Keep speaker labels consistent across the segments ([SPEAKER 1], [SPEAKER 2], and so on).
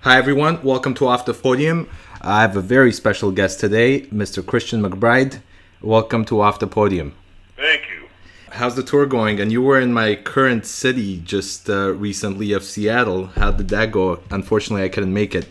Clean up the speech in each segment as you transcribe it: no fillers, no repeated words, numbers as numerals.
[SPEAKER 1] Hi everyone, welcome to Off the Podium. I have a very special guest today, Mr. Christian McBride. Welcome to Off the Podium.
[SPEAKER 2] Thank you.
[SPEAKER 1] How's the tour going? And you were in my current city just recently of Seattle. How did that go? Unfortunately, I couldn't make it.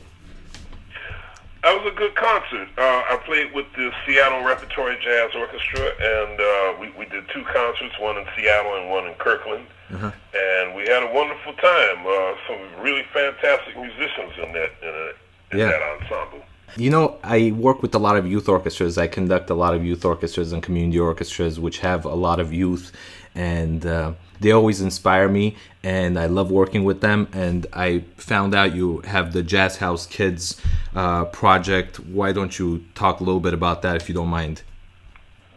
[SPEAKER 2] That was a good concert. I played with the Seattle Repertory Jazz Orchestra, and we did two concerts, one in Seattle and one in Kirkland. And we had a wonderful time. Some really fantastic musicians in that ensemble.
[SPEAKER 1] You know, I work with a lot of youth orchestras. I conduct a lot of youth orchestras and community orchestras, which have a lot of youth, and they always inspire me, and I love working with them. And I found out you have the Jazz House Kids project. Why don't you talk a little bit about that, if you don't mind?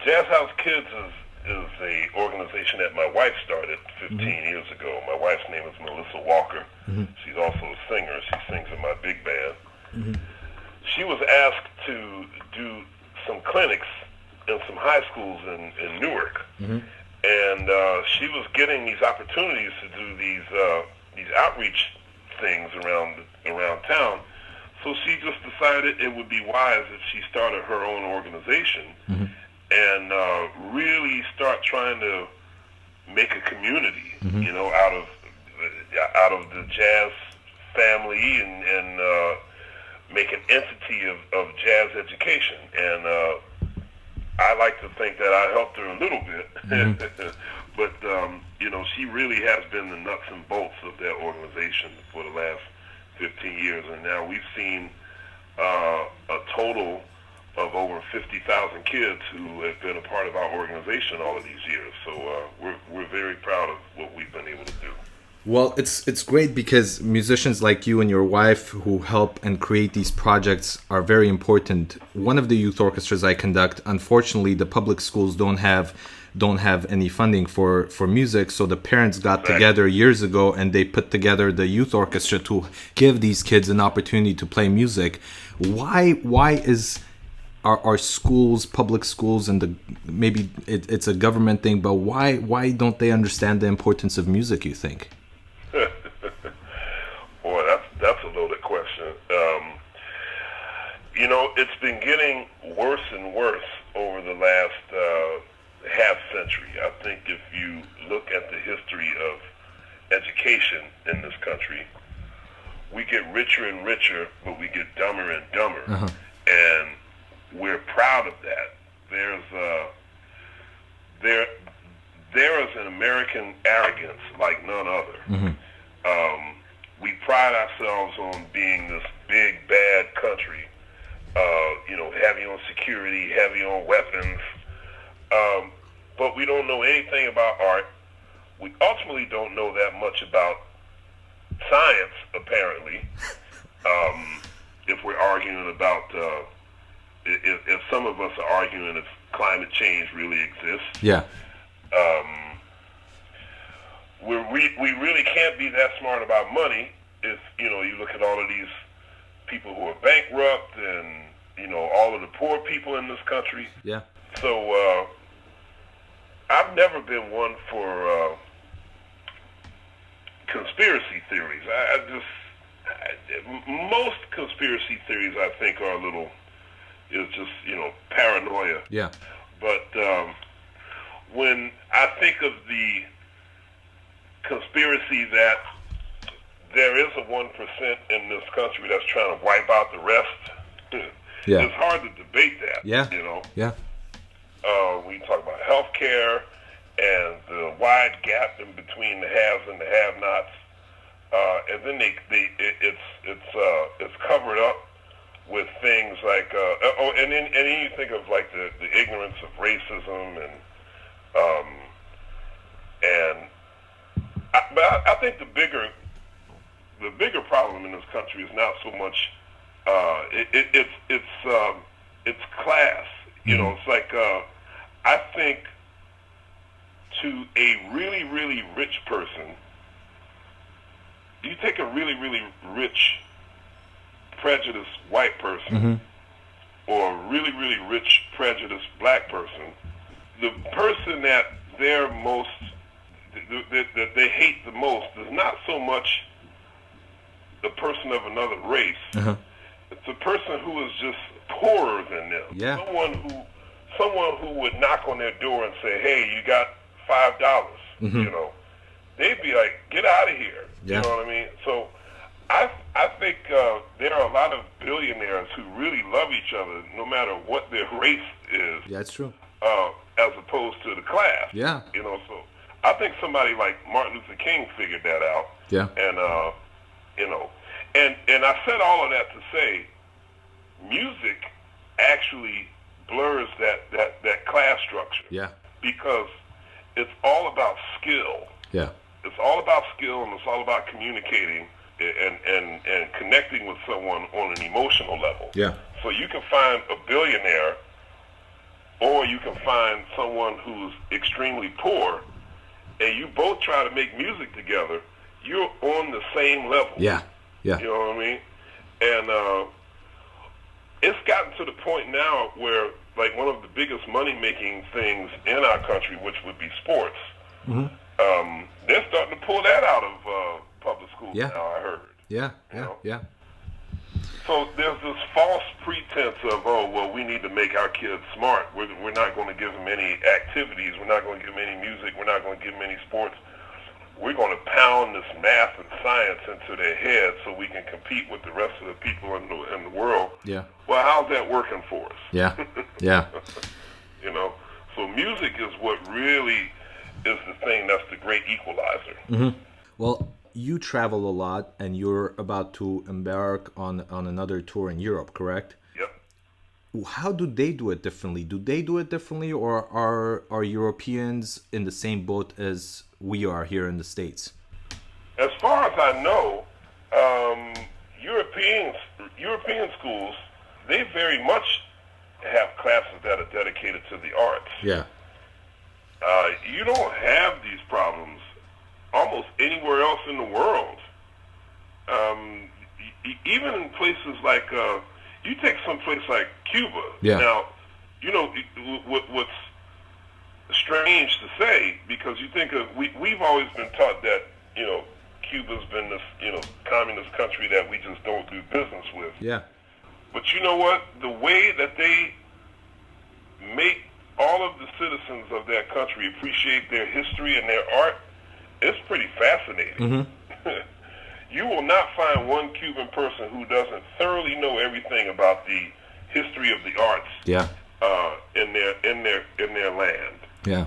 [SPEAKER 2] Jazz House Kids is a organization that my wife started 15 years ago. My wife's name is Melissa Walker. She's also a singer. She sings in my big band. She was asked to do some clinics in some high schools in Newark. And she was getting these opportunities to do these outreach things around town. So she just decided it would be wise if she started her own organization and really start trying to make a community, you know, out of the jazz family and make an entity of jazz education. And I like to think that I helped her a little bit, but you know, she really has been the nuts and bolts of that organization for the last 15 years, and now we've seen a total of over 50,000 kids who have been a part of our organization all of these years. So we're very proud of what we've been able to do.
[SPEAKER 1] Well, it's great because musicians like you and your wife who help and create these projects are very important. One of the youth orchestras I conduct, unfortunately, the public schools don't have any funding for music, so the parents got together years ago and they put together the youth orchestra to give these kids an opportunity to play music. Why is our schools, public schools, and maybe it's a government thing, but why don't they understand the importance of music, you think?
[SPEAKER 2] Boy, that's a loaded question. You know, it's been getting worse and worse over the last half century. I think if you look at the history of education in this country, we get richer and richer, but we get dumber and dumber. And we're proud of that. There is an American arrogance like none other. We pride ourselves on being this big, bad country, you know, heavy on security, heavy on weapons, but we don't know anything about art. We ultimately don't know that much about science, apparently, if we're arguing about, if some of us are arguing if climate change really exists.
[SPEAKER 1] Yeah.
[SPEAKER 2] We really can't be that smart about money if, you know, you look at all of these people who are bankrupt and, you know, all of the poor people in this country.
[SPEAKER 1] Yeah.
[SPEAKER 2] So I've never been one for conspiracy theories. Most conspiracy theories I think are is just, you know, paranoia.
[SPEAKER 1] Yeah.
[SPEAKER 2] But when I think of the conspiracy that there is a 1% in this country that's trying to wipe out the rest, it's hard to debate that.
[SPEAKER 1] Yeah.
[SPEAKER 2] You know.
[SPEAKER 1] Yeah.
[SPEAKER 2] We talk about healthcare and the wide gap in between the haves and the have-nots, and then it's covered up with things like and then you think of like the ignorance of racism but I think the bigger problem in this country is not so much it's class. You know, it's like I think to a really, really rich person, you take a really, really rich, prejudiced white person or a really, really rich, prejudiced black person, the person that that they hate the most is not so much the a person of another race.
[SPEAKER 1] Uh-huh.
[SPEAKER 2] It's a person who is just poorer than them.
[SPEAKER 1] Yeah.
[SPEAKER 2] Someone who would knock on their door and say, "Hey, you got $5?"
[SPEAKER 1] Mm-hmm.
[SPEAKER 2] You know, they'd be like, "Get out of here."
[SPEAKER 1] Yeah.
[SPEAKER 2] You know what I mean? So I think there are a lot of billionaires who really love each other, no matter what their race is.
[SPEAKER 1] Yeah, that's true.
[SPEAKER 2] As opposed to the class.
[SPEAKER 1] Yeah.
[SPEAKER 2] You know, so I think somebody like Martin Luther King figured that out.
[SPEAKER 1] Yeah.
[SPEAKER 2] And you know, and I said all of that to say, music actually blurs that class structure.
[SPEAKER 1] Yeah.
[SPEAKER 2] Because it's all about skill.
[SPEAKER 1] Yeah.
[SPEAKER 2] It's all about skill, and it's all about communicating and connecting with someone on an emotional level.
[SPEAKER 1] Yeah.
[SPEAKER 2] So you can find a billionaire, or you can find someone who's extremely poor, and you both try to make music together. You're on the same level.
[SPEAKER 1] Yeah. Yeah.
[SPEAKER 2] You know what I mean? And it's gotten to the point now where, like, one of the biggest money-making things in our country, which would be sports,
[SPEAKER 1] Mm-hmm.
[SPEAKER 2] They're starting to pull that out of public schools
[SPEAKER 1] Yeah.
[SPEAKER 2] now, I heard.
[SPEAKER 1] Yeah.
[SPEAKER 2] You
[SPEAKER 1] Yeah.
[SPEAKER 2] know?
[SPEAKER 1] Yeah.
[SPEAKER 2] So there's this false pretense of, oh, well, we need to make our kids smart. We're not going to give them any activities. We're not going to give them any music. We're not going to give them any sports. We're going to pound this math and science into their heads so we can compete with the rest of the people in the world.
[SPEAKER 1] Yeah.
[SPEAKER 2] Well, how's that working for us?
[SPEAKER 1] Yeah. Yeah.
[SPEAKER 2] You know, so music is what really is the thing that's the great equalizer.
[SPEAKER 1] Mm-hmm. Well, you travel a lot, and you're about to embark on another tour in Europe, correct?
[SPEAKER 2] Yep.
[SPEAKER 1] How do they do it differently? Do they do it differently, or are Europeans in the same boat as we are here in the States?
[SPEAKER 2] As far as I know, European schools, they very much have classes that are dedicated to the arts.
[SPEAKER 1] Yeah.
[SPEAKER 2] You don't have these problems almost anywhere else in the world. Even in places like, you take some place like Cuba.
[SPEAKER 1] Yeah.
[SPEAKER 2] Now, you know, what's strange to say, because you think of, we've always been taught that, you know, Cuba's been this, you know, communist country that we just don't do business with.
[SPEAKER 1] Yeah.
[SPEAKER 2] But you know what? The way that they make all of the citizens of that country appreciate their history and their art, it's pretty fascinating.
[SPEAKER 1] Mm-hmm.
[SPEAKER 2] You will not find one Cuban person who doesn't thoroughly know everything about the history of the arts.
[SPEAKER 1] Yeah.
[SPEAKER 2] In their land.
[SPEAKER 1] Yeah.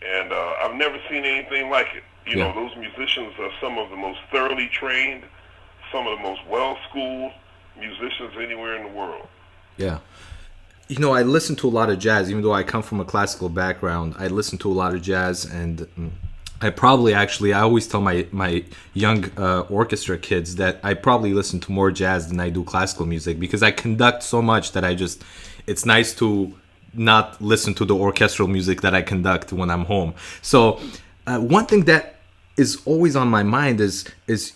[SPEAKER 2] And I've never seen anything like it. You know, those musicians are some of the most thoroughly trained, some of the most well-schooled musicians anywhere in the world.
[SPEAKER 1] Yeah. You know, I listen to a lot of jazz, even though I come from a classical background. I listen to a lot of jazz, and I always tell my young orchestra kids that I probably listen to more jazz than I do classical music, because I conduct so much that it's nice to not listen to the orchestral music that I conduct when I'm home. So one thing that is always on my mind is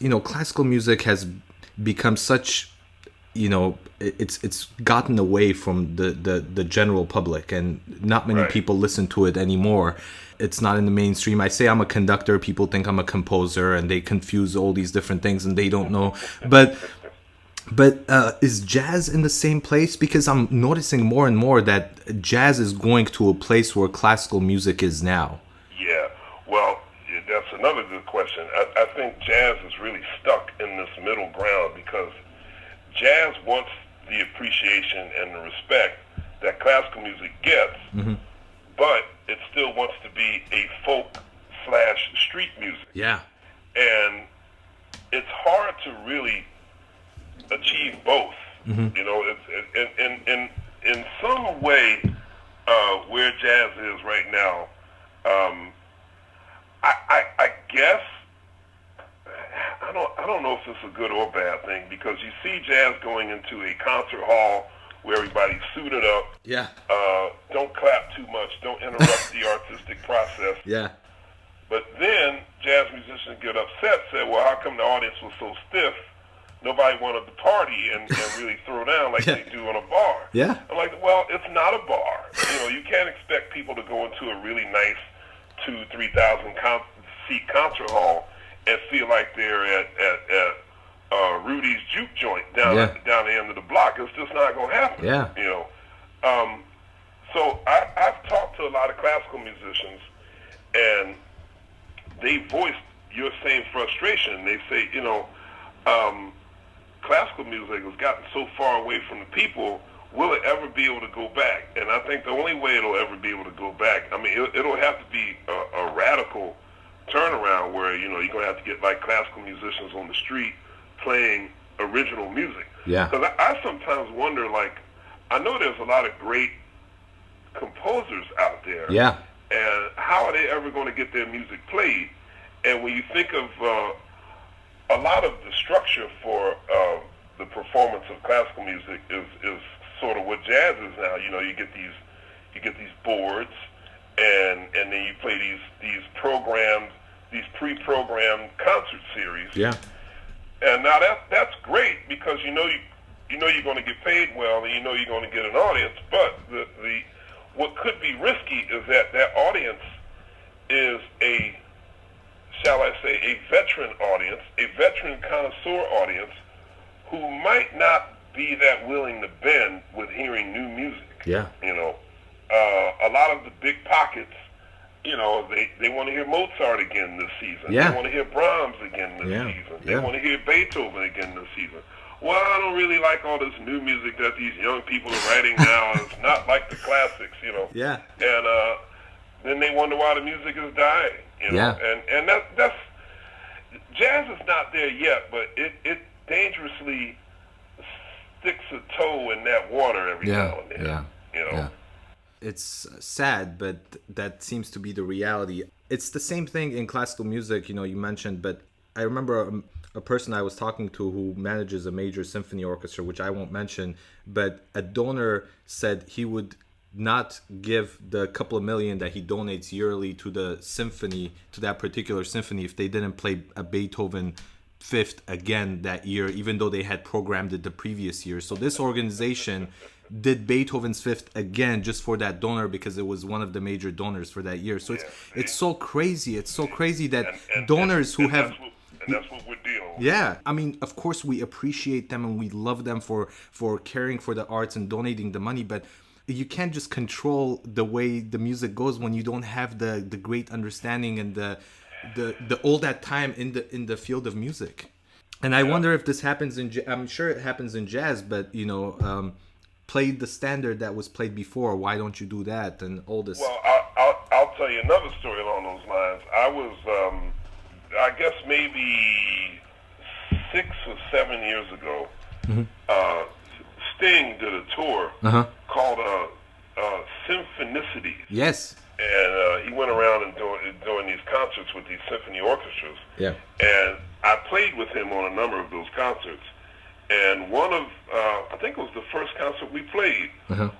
[SPEAKER 1] you know, classical music has become such, you know, it's gotten away from the general public, and not many people listen to it anymore. It's not in the mainstream. I say I'm a conductor, people think I'm a composer, and they confuse all these different things, and they don't know. But is jazz in the same place? Because I'm noticing more and more that jazz is going to a place where classical music is now.
[SPEAKER 2] Yeah, well, that's another good question. I think jazz is really stuck in this middle ground, because jazz wants the appreciation and the respect that classical music gets,
[SPEAKER 1] Mm-hmm.
[SPEAKER 2] but it still wants to be a folk/street music.
[SPEAKER 1] Yeah.
[SPEAKER 2] And it's hard to really achieve both.
[SPEAKER 1] Mm-hmm.
[SPEAKER 2] You know, it's in some way where jazz is right now. I guess I don't know if it's a good or bad thing, because you see jazz going into a concert hall where everybody's suited up.
[SPEAKER 1] Yeah.
[SPEAKER 2] Don't clap too much. Don't interrupt the artistic process.
[SPEAKER 1] Yeah.
[SPEAKER 2] But then jazz musicians get upset, say, well, how come the audience was so stiff? Nobody wanted to party and really throw down like they do in a bar.
[SPEAKER 1] Yeah.
[SPEAKER 2] I'm like, well, it's not a bar. You know, you can't expect people to go into a really nice 2,000-3,000 seat concert hall and feel like they're at Rudy's juke joint down the end of the block. It's just not going to happen.
[SPEAKER 1] Yeah.
[SPEAKER 2] You know. So I've talked to a lot of classical musicians, and they voiced your same frustration. They say, you know, classical music has gotten so far away from the people. Will it ever be able to go back? And I think the only way it'll ever be able to go back, I mean, it'll have to be a radical turnaround where, you know, you're going to have to get like classical musicians on the street playing original music.
[SPEAKER 1] Yeah.
[SPEAKER 2] Because I sometimes wonder, like, I know there's a lot of great composers out there.
[SPEAKER 1] Yeah.
[SPEAKER 2] And how are they ever going to get their music played? And when you think of a lot of the structure for the performance of classical music is sort of what jazz is now. You know, you get these boards, and then you play these pre-programmed concert series.
[SPEAKER 1] Yeah.
[SPEAKER 2] And now that's great because you know you're going to get paid well, and you know you're going to get an audience. But the what could be risky is that audience is shall I say, a veteran audience, a veteran connoisseur audience who might not be that willing to bend with hearing new music.
[SPEAKER 1] Yeah.
[SPEAKER 2] You know, a lot of the big pockets, you know, they want to hear Mozart again this season.
[SPEAKER 1] Yeah.
[SPEAKER 2] They want to hear Brahms again this season. They want to hear Beethoven again this season. Well, I don't really like all this new music that these young people are writing now. It's not like the classics, you know.
[SPEAKER 1] Yeah.
[SPEAKER 2] And then they wonder why the music is dying, you know.
[SPEAKER 1] Yeah.
[SPEAKER 2] And that's jazz is not there yet, but it dangerously sticks a toe in that water every now and then.
[SPEAKER 1] Yeah.
[SPEAKER 2] You know.
[SPEAKER 1] Yeah. It's sad, but that seems to be the reality. It's the same thing in classical music, you know, you mentioned, but I remember a person I was talking to who manages a major symphony orchestra, which I won't mention, but a donor said he would not give the couple of million that he donates yearly to the symphony, to that particular symphony, if they didn't play a Beethoven Fifth again that year, even though they had programmed it the previous year. So this organization did Beethoven's Fifth again just for that donor because it was one of the major donors for that year. So it's so crazy. It's so crazy that donors who have...
[SPEAKER 2] And that's what we're dealing with.
[SPEAKER 1] Yeah. I mean, of course, we appreciate them and we love them for caring for the arts and donating the money, but you can't just control the way the music goes when you don't have the great understanding and the all that time in the field of music. And I wonder if this happens I'm sure it happens in jazz, but, you know, play the standard that was played before. Why don't you do that? And all this.
[SPEAKER 2] Well, I'll tell you another story along those lines. I was... I guess maybe 6 or 7 years ago, Sting did a tour called Symphonicities.
[SPEAKER 1] Yes.
[SPEAKER 2] And he went around and doing these concerts with these symphony orchestras.
[SPEAKER 1] Yeah.
[SPEAKER 2] And I played with him on a number of those concerts. And one of, I think it was the first concert we played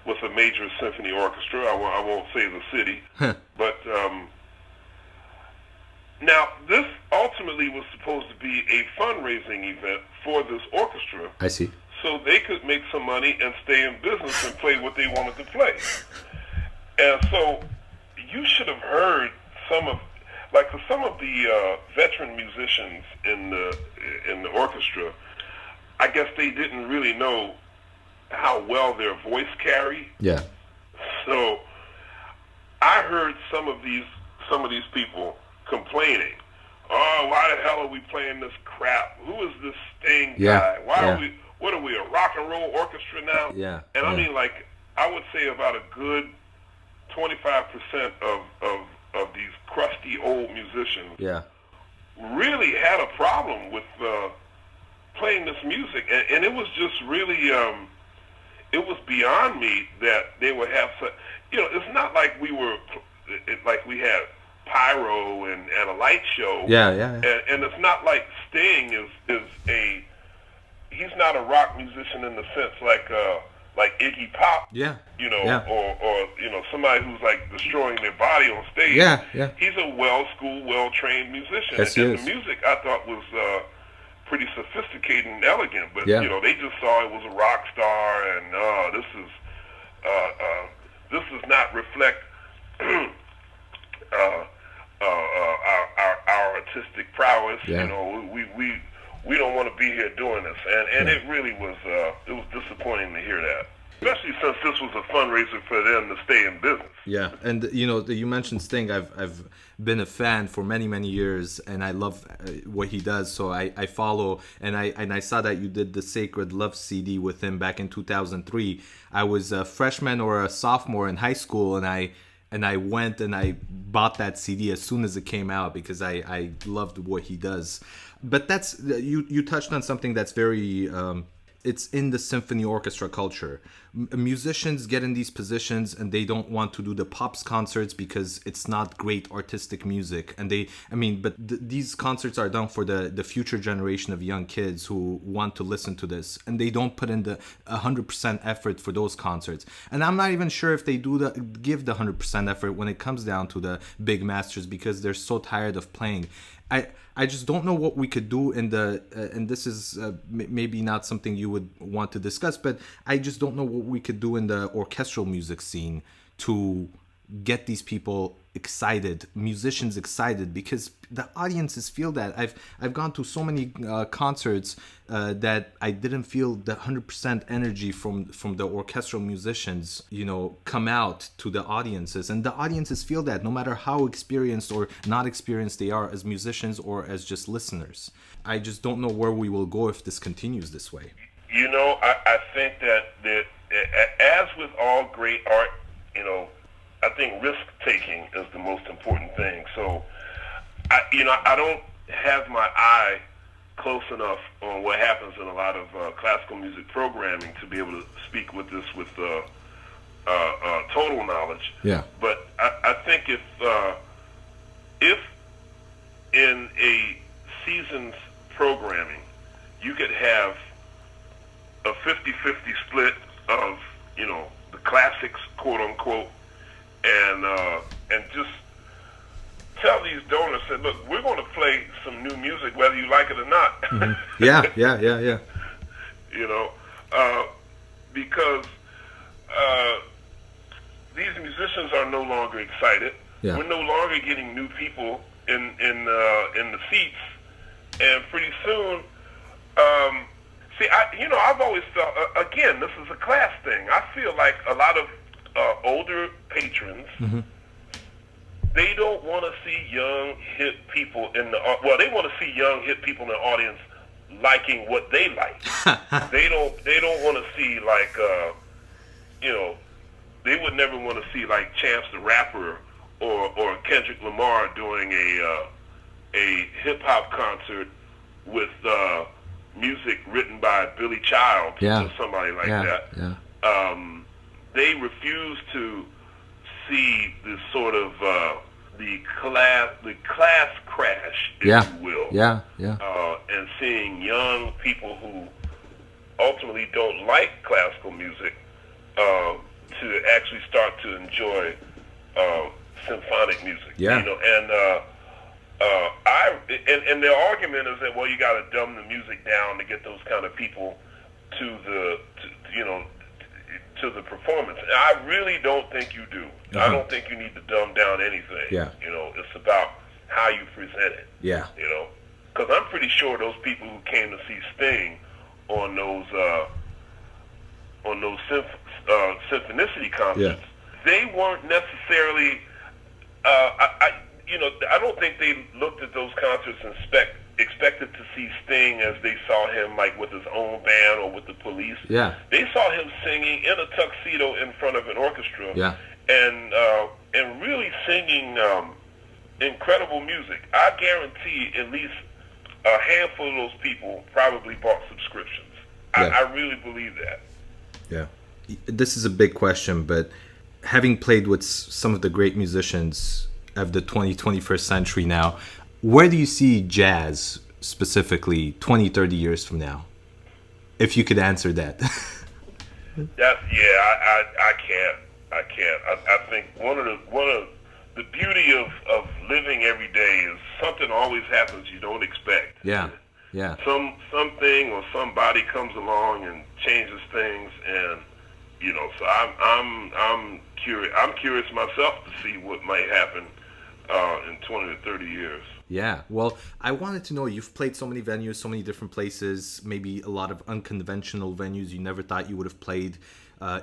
[SPEAKER 2] with a major symphony orchestra. I won't say the city, but... Now, this ultimately was supposed to be a fundraising event for this orchestra.
[SPEAKER 1] I see.
[SPEAKER 2] So they could make some money and stay in business and play what they wanted to play. And so you should have heard some of the veteran musicians in the orchestra. I guess they didn't really know how well their voice carried.
[SPEAKER 1] Yeah.
[SPEAKER 2] So I heard some of these people complaining, "Oh, why the hell are we playing this crap? Who is this Sting guy? What are we, a rock and roll orchestra now?"
[SPEAKER 1] Yeah.
[SPEAKER 2] And I mean, like, I would say about a good 25% of these crusty old musicians really had a problem with playing this music, and it was just really, it was beyond me that they would have such, you know, it's not like we had pyro and a light show.
[SPEAKER 1] Yeah.
[SPEAKER 2] And it's not like Sting he's not a rock musician in the sense like Iggy Pop.
[SPEAKER 1] Yeah.
[SPEAKER 2] You know, or you know, somebody who's like destroying their body on stage.
[SPEAKER 1] Yeah.
[SPEAKER 2] He's a well-schooled, well-trained musician.
[SPEAKER 1] Yes,
[SPEAKER 2] and the music I thought was pretty sophisticated and elegant, but you know, they just saw it was a rock star, and this does not reflect our artistic prowess.
[SPEAKER 1] Yeah.
[SPEAKER 2] You know, we don't want to be here doing this. And it really was, it was disappointing to hear that. Especially since this was a fundraiser for them to stay in business.
[SPEAKER 1] Yeah, and you mentioned Sting. I've been a fan for many years, and I love what he does. So I follow, and I saw that you did the Sacred Love CD with him back in 2003. I was a freshman or a sophomore in high school, and I went and I bought that CD as soon as it came out because I loved what he does. But that's you touched on something that's very. It's in the symphony orchestra culture. Musicians get in these positions and they don't want to do the pops concerts because it's not great artistic music. And these concerts are done for the future generation of young kids who want to listen to this. And they don't put in the 100% effort for those concerts. And I'm not even sure if they give the 100% effort when it comes down to the big masters because they're so tired of playing. I just don't know what we could do in the and this is maybe not something you would want to discuss, but I just don't know what we could do in the orchestral music scene to get these people excited, musicians excited, because the audiences feel that. I've gone to so many concerts that I didn't feel the 100% energy from the orchestral musicians, come out to the audiences, and the audiences feel that no matter how experienced or not experienced they are as musicians or as just listeners. I just don't know where we will go if this continues this way.
[SPEAKER 2] I think that as with all great art, I think risk-taking is the most important thing. So, I don't have my eye close enough on what happens in a lot of classical music programming to be able to speak with this with total knowledge.
[SPEAKER 1] Yeah.
[SPEAKER 2] But I think if in a season's programming you could have a 50-50 split of, the classics, quote-unquote, and just tell these donors that, look, we're going to play some new music whether you like it or not.
[SPEAKER 1] Mm-hmm. Yeah.
[SPEAKER 2] Because these musicians are no longer excited.
[SPEAKER 1] Yeah.
[SPEAKER 2] We're no longer getting new people in the seats, and pretty soon, I've always felt, again, this is a class thing. I feel like a lot of older patrons, mm-hmm. they don't want to see young, hip people they want to see young, hip people in the audience liking what they like. They don't want to see they would never want to see like Chance the Rapper or Kendrick Lamar doing a hip hop concert with music written by Billy Childs or somebody like that. Yeah. They refuse to see this sort of the class crash, if you will.
[SPEAKER 1] Yeah.
[SPEAKER 2] And seeing young people who ultimately don't like classical music to actually start to enjoy symphonic music. Yeah. And their argument is that, well, you got to dumb the music down to get those kind of people to the performance. And I really don't think you do. Uh-huh. I don't think you need to dumb down anything. Yeah. It's about how you present it. Yeah. Because I'm pretty sure those people who came to see Sting on those Symphonicity concerts, they weren't necessarily. I don't think they looked at those concerts and expected to see Sting as they saw him like with his own band or with the Police. Yeah. They saw him singing in a tuxedo in front of an orchestra. Yeah. And really singing incredible music. I guarantee at least a handful of those people probably bought subscriptions. Yeah. I really believe that.
[SPEAKER 1] Yeah. This is a big question, but having played with some of the great musicians of the 21st century now, where do you see jazz specifically 20, 30 years from now? If you could answer that.
[SPEAKER 2] I can't. I think one of the beauty of living every day is something always happens you don't expect. Yeah. Yeah. Something or somebody comes along and changes things, and so I'm curious. I'm curious myself to see what might happen in 20 to 30 years.
[SPEAKER 1] Yeah. Well, I wanted to know, you've played so many venues, so many different places, maybe a lot of unconventional venues you never thought you would have played,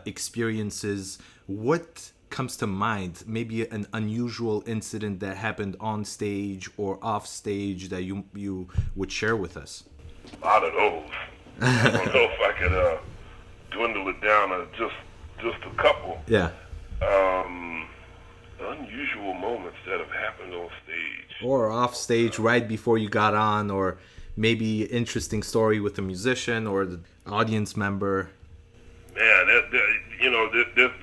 [SPEAKER 1] experiences. What comes to mind? Maybe an unusual incident that happened on stage or off stage that you would share with us?
[SPEAKER 2] A lot of those. I don't know if I could dwindle it down to just a couple.
[SPEAKER 1] Yeah.
[SPEAKER 2] Unusual moments that have happened on stage.
[SPEAKER 1] Or off stage right before you got on, or maybe interesting story with a musician or the audience member.
[SPEAKER 2] Man, there's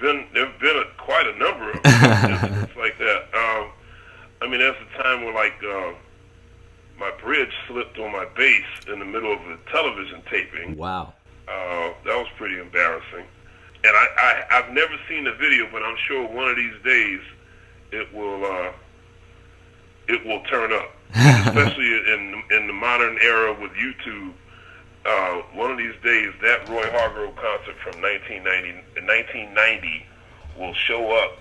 [SPEAKER 2] been quite a number of incidents like that. I mean, there's a time where my bridge slipped on my bass in the middle of a television taping.
[SPEAKER 1] Wow.
[SPEAKER 2] That was pretty embarrassing. And I've never seen the video, but I'm sure one of these days it will turn up. Especially in the modern era with YouTube. One of these days, that Roy Hargrove concert from 1990 will show up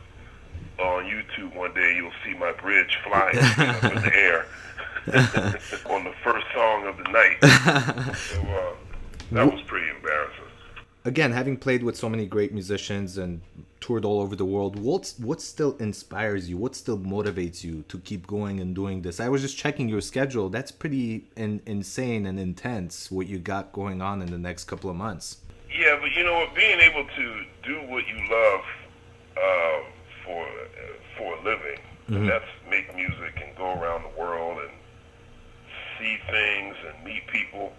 [SPEAKER 2] on YouTube one day. You'll see my bridge flying up in the air on the first song of the night. So, that was pretty embarrassing.
[SPEAKER 1] Again, having played with so many great musicians and toured all over the world, what still inspires you? What still motivates you to keep going and doing this? I was just checking your schedule. That's pretty insane and intense, what you got going on in the next couple of months.
[SPEAKER 2] Yeah, but you know what? Being able to do what you love for a living, and that's make music and go around the world and see things and meet people,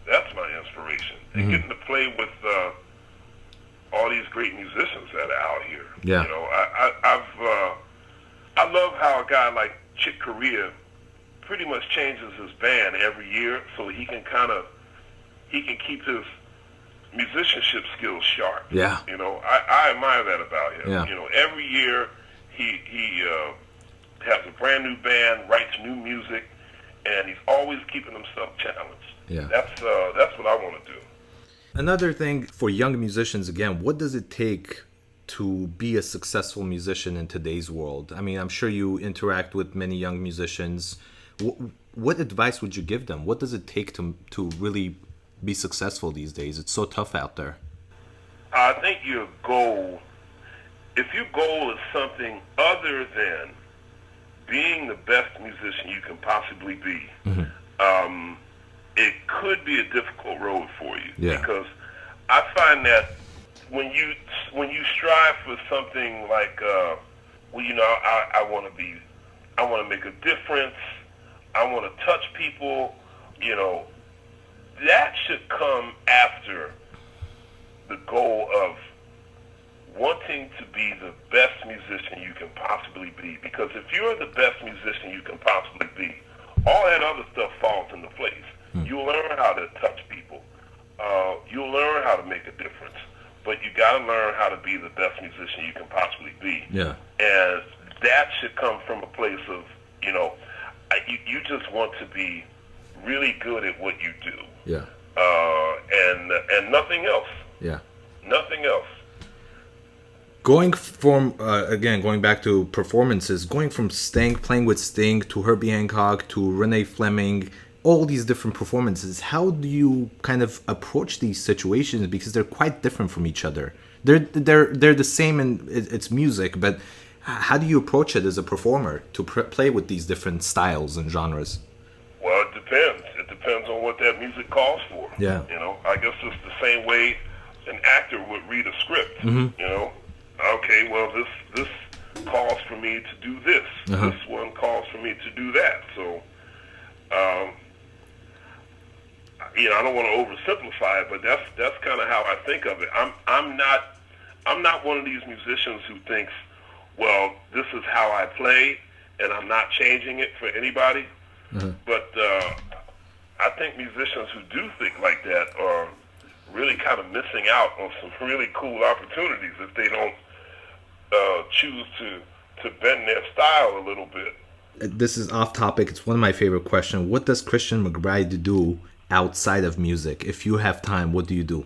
[SPEAKER 2] that's my inspiration. And getting to play with all these great musicians that are out here.
[SPEAKER 1] Yeah.
[SPEAKER 2] You know, I love how a guy like Chick Corea pretty much changes his band every year, so he can keep his musicianship skills sharp.
[SPEAKER 1] Yeah.
[SPEAKER 2] You know, I admire that about him.
[SPEAKER 1] Yeah.
[SPEAKER 2] You know, every year he has a brand new band, writes new music, and he's always keeping himself challenged.
[SPEAKER 1] Yeah.
[SPEAKER 2] That's what I want to do.
[SPEAKER 1] Another thing for young musicians, again, what does it take to be a successful musician in today's world? I mean, I'm sure you interact with many young musicians. What advice would you give them? What does it take to really be successful these days? It's so tough out there.
[SPEAKER 2] I think if your goal is something other than being the best musician you can possibly be, it could be a difficult road for you.
[SPEAKER 1] Yeah.
[SPEAKER 2] Because I find that when you strive for something like, I want to make a difference, I want to touch people, you know, that should come after the goal of wanting to be the best musician you can possibly be. Because if you're the best musician you can possibly be, all that other stuff falls into place. You'll learn how to touch people. You'll learn how to make a difference. But you got to learn how to be the best musician you can possibly be.
[SPEAKER 1] Yeah.
[SPEAKER 2] And that should come from a place of, you know, you just want to be really good at what you do.
[SPEAKER 1] Yeah.
[SPEAKER 2] And nothing else.
[SPEAKER 1] Yeah.
[SPEAKER 2] Nothing else.
[SPEAKER 1] Going back to performances, going from playing with Sting to Herbie Hancock to Renee Fleming, all these different performances, how do you kind of approach these situations? Because they're quite different from each other. They're the same in its music, but how do you approach it as a performer to play with these different styles and genres?
[SPEAKER 2] Well, it depends. It depends on what that music calls for.
[SPEAKER 1] Yeah.
[SPEAKER 2] You know, I guess it's the same way an actor would read a script. You know, okay, well, this calls for me to do this. This one calls for me to do that. So, you know, I don't want to oversimplify it, but that's kind of how I think of it. I'm not one of these musicians who thinks, well, this is how I play, and I'm not changing it for anybody. But I think musicians who do think like that are really kind of missing out on some really cool opportunities if they don't choose to bend their style a little bit.
[SPEAKER 1] This is off topic. It's one of my favorite questions. What does Christian McBride do outside of music? If you have time, what do you do?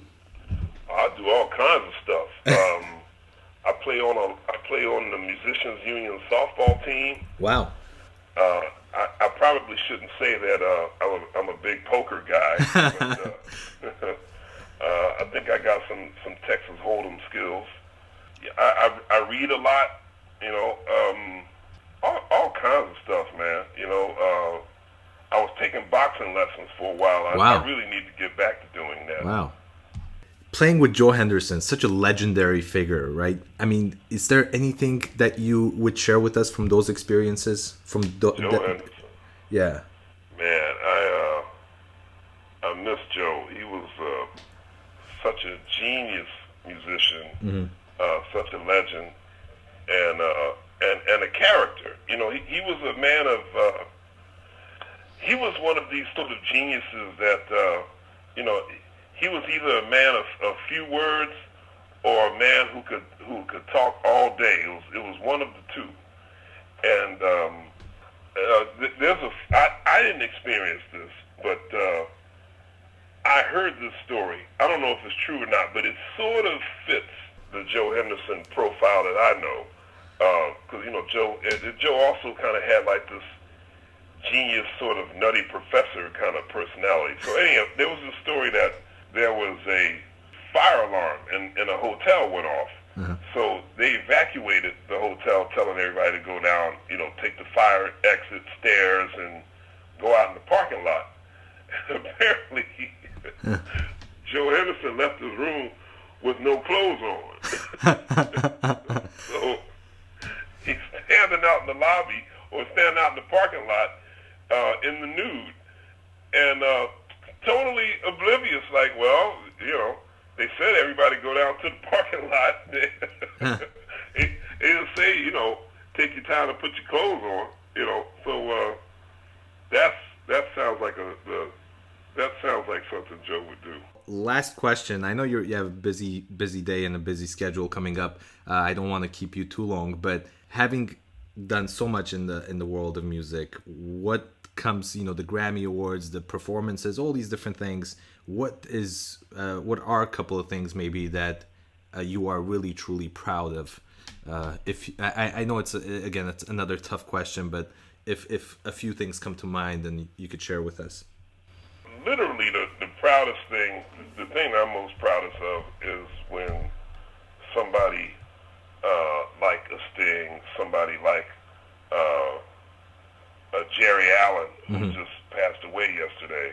[SPEAKER 2] I do all kinds of stuff. I play on the Musicians Union softball team.
[SPEAKER 1] Wow.
[SPEAKER 2] I probably shouldn't say that I'm a big poker guy, but I think I got some Texas Hold'em skills. I read a lot, you know, all kinds of stuff, man. You know, I was taking boxing lessons for a while.
[SPEAKER 1] Wow.
[SPEAKER 2] I really need to get back to doing that.
[SPEAKER 1] Wow. Playing with Joe Henderson, such a legendary figure, right? I mean, is there anything that you would share with us from those experiences?
[SPEAKER 2] Joe Henderson.
[SPEAKER 1] Yeah.
[SPEAKER 2] Man, I miss Joe. He was such a genius musician, such a legend, and a character. You know, he was a man of. He was one of these sort of geniuses that, you know, he was either a man of few words or a man who could talk all day. It was one of the two. And I didn't experience this, but I heard this story. I don't know if it's true or not, but it sort of fits the Joe Henderson profile that I know. Because, you know, Joe also kind of had like this genius sort of nutty professor kind of personality. So anyhow, there was a story that there was a fire alarm in a hotel went off. So they evacuated the hotel, telling everybody to go down, you know, take the fire exit stairs and go out in the parking lot. And apparently, Joe Henderson left his room with no clothes on. So he's standing out in the lobby or standing out in the parking lot in the nude and totally oblivious, like, well, you know, they said everybody go down to the parking lot. They didn't say, you know, take your time to put your clothes on, you know. So that sounds like something Joe would do.
[SPEAKER 1] Last question. I know you have a busy day and a busy schedule coming up. I don't want to keep you too long, but having done so much in the world of music, what comes, you know, the Grammy Awards, the performances, all these different things, what are a couple of things maybe that you are really truly proud of? If I know it's another tough question, but if a few things come to mind, then you could share with us.
[SPEAKER 2] Literally, the proudest thing, the thing I'm most proudest of is when somebody like a Sting, somebody like Jerry Allen, who just passed away yesterday,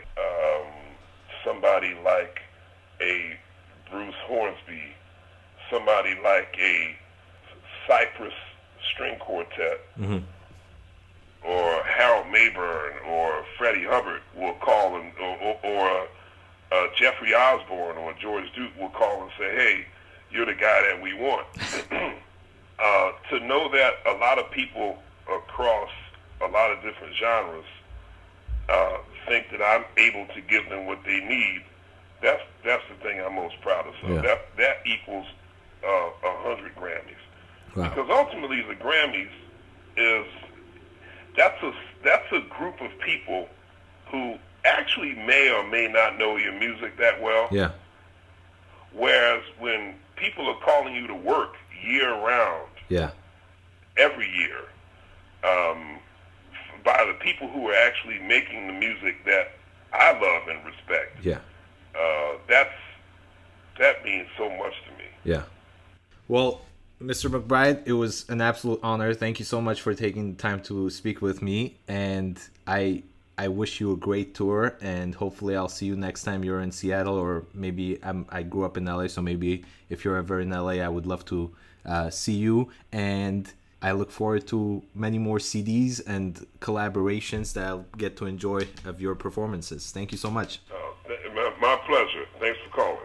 [SPEAKER 2] somebody like a Bruce Hornsby, somebody like a Cypress String Quartet, or Harold Mayburn or Freddie Hubbard will call and or Jeffrey Osborne or George Duke will call and say, hey, you're the guy that we want. To know that a lot of people across a lot of different genres think that I'm able to give them what they need, that's the thing I'm most proud of. So that equals 100 Grammys. Wow. Because ultimately the Grammys is that's a group of people who actually may or may not know your music that well. Yeah. Whereas when people are calling you to work year round, every year, by the people who are actually making the music that I love and respect, that means so much to me. Yeah.
[SPEAKER 1] Well, Mr. McBride, it was an absolute honor. Thank you so much for taking the time to speak with me, and I wish you a great tour, and hopefully I'll see you next time you're in Seattle, or maybe I grew up in LA, so maybe if you're ever in LA, I would love to see you, and I look forward to many more CDs and collaborations that I'll get to enjoy of your performances. Thank you so much.
[SPEAKER 2] My pleasure. Thanks for calling.